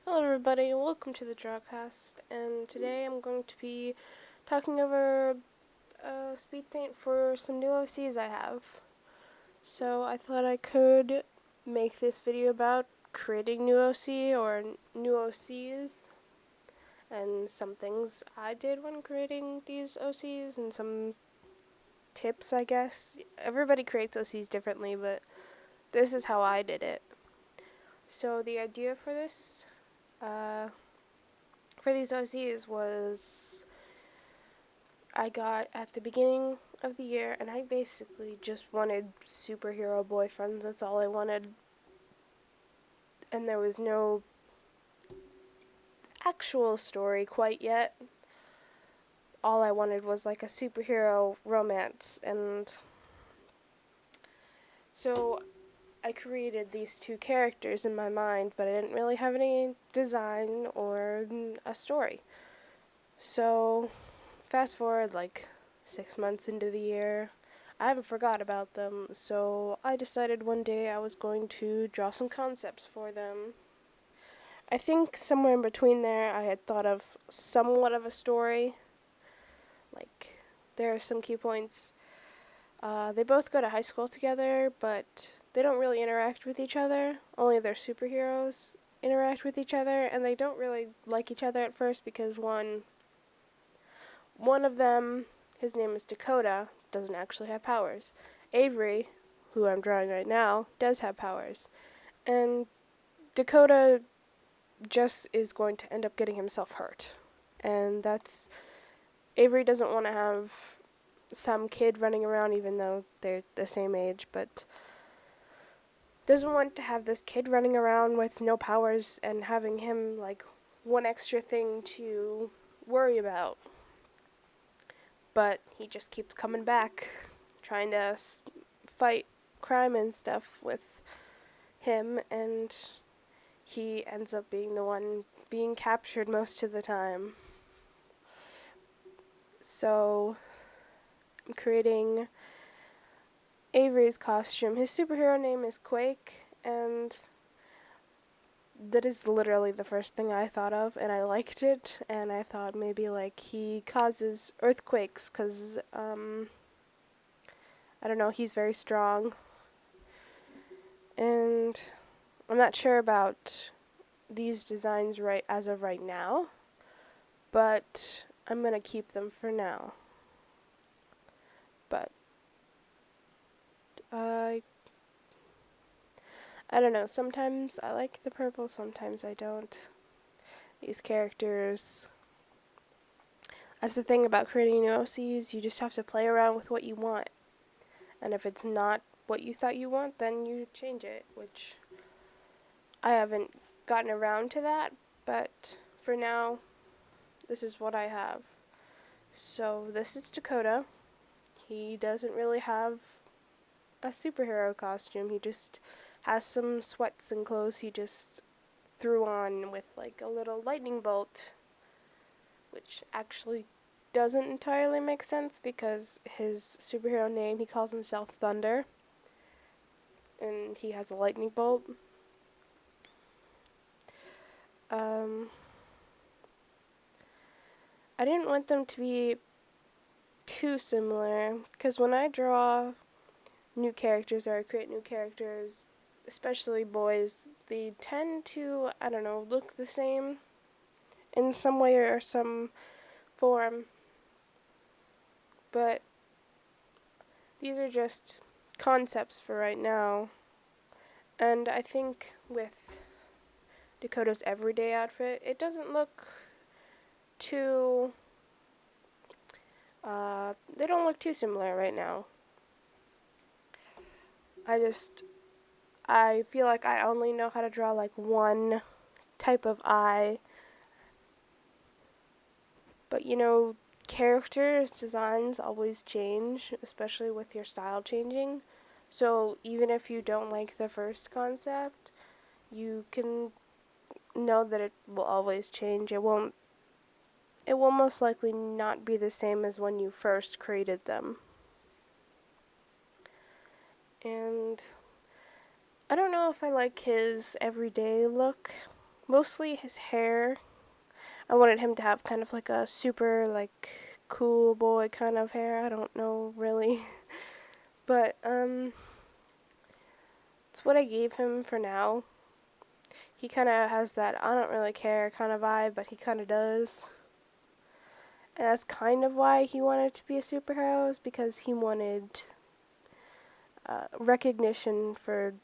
Hello everybody, welcome to the Drawcast, and today I'm going to be talking over speed paint for some new OCs I have. So I thought I could make this video about creating new OC or new OCs, and some things I did when creating these OCs, and some tips I guess. Everybody creates OCs differently, but this is how I did it. So the idea for this, for these OCs was I got at the beginning of the year, and I basically just wanted superhero boyfriends. That's all I wanted. And there was no actual story quite yet. All I wanted was like a superhero romance. And so I created these two characters in my mind, but I didn't really have any design or a story. So fast forward like 6 months into the year, I haven't forgot about them, so I decided one day I was going to draw some concepts for them. I think somewhere in between there I had thought of somewhat of a story. Like, there are some key points. They both go to high school together, but they don't really interact with each other. Only their superheroes interact with each other, and they don't really like each other at first because one of them, his name is Dakota, doesn't actually have powers. Avery, who I'm drawing right now, does have powers. And Dakota just is going to end up getting himself hurt. And that's. Avery doesn't want to have some kid running around, even though they're the same age, but doesn't want to have this kid running around with no powers and having him, like, one extra thing to worry about. But he just keeps coming back, trying to fight crime and stuff with him, and he ends up being the one being captured most of the time. So I'm creating Avery's costume. His superhero name is Quake, and that is literally the first thing I thought of, and I liked it, and I thought maybe like he causes earthquakes because I don't know, he's very strong. And I'm not sure about these designs right as of right now, but I'm gonna keep them for now. But I don't know, sometimes I like the purple, sometimes I don't. These characters, that's the thing about creating new OCs, you just have to play around with what you want. And if it's not what you thought you want, then you change it, which I haven't gotten around to that, but for now, this is what I have. So this is Dakota. He doesn't really have a superhero costume. He just has some sweats and clothes he just threw on with like a little lightning bolt, which actually doesn't entirely make sense because his superhero name, he calls himself Thunder, and he has a lightning bolt. I didn't want them to be too similar because when I draw new characters or I create new characters, especially boys, they tend to, I don't know, look the same in some way or some form. But these are just concepts for right now. And I think with Dakota's everyday outfit, it doesn't look too, they don't look too similar right now. I feel like I only know how to draw like one type of eye. But you know, characters, designs always change, especially with your style changing. So even if you don't like the first concept, you can know that it will always change. It will most likely not be the same as when you first created them. And I don't know if I like his everyday look mostly his hair. I wanted him to have kind of like a super like cool boy kind of hair. I don't know really. But it's what I gave him for now. He kind of has that I don't really care kind of vibe, but he kind of does. And that's kind of why he wanted to be a superhero, is because he wanted recognition for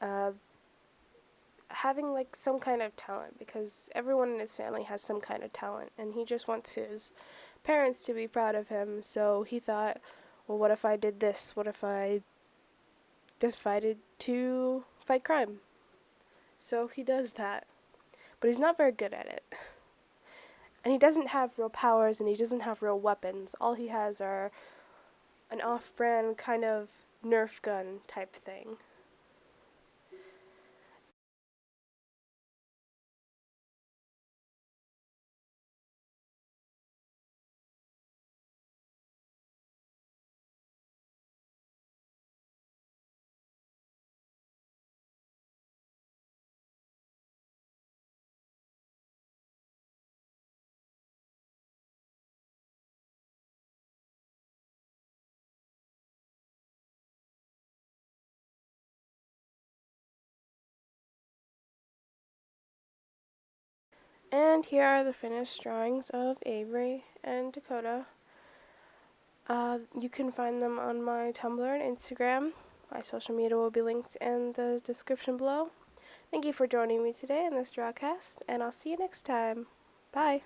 uh, having like some kind of talent, because everyone in his family has some kind of talent, and he just wants his parents to be proud of him. So he thought, well, what if I did this? What if I decided to fight crime? So he does that, but he's not very good at it. And he doesn't have real powers, and he doesn't have real weapons. All he has are an off-brand kind of Nerf gun type thing. And here are the finished drawings of Avery and Dakota. You can find them on my Tumblr and Instagram. My social media will be linked in the description below. Thank you for joining me today in this drawcast, and I'll see you next time. Bye!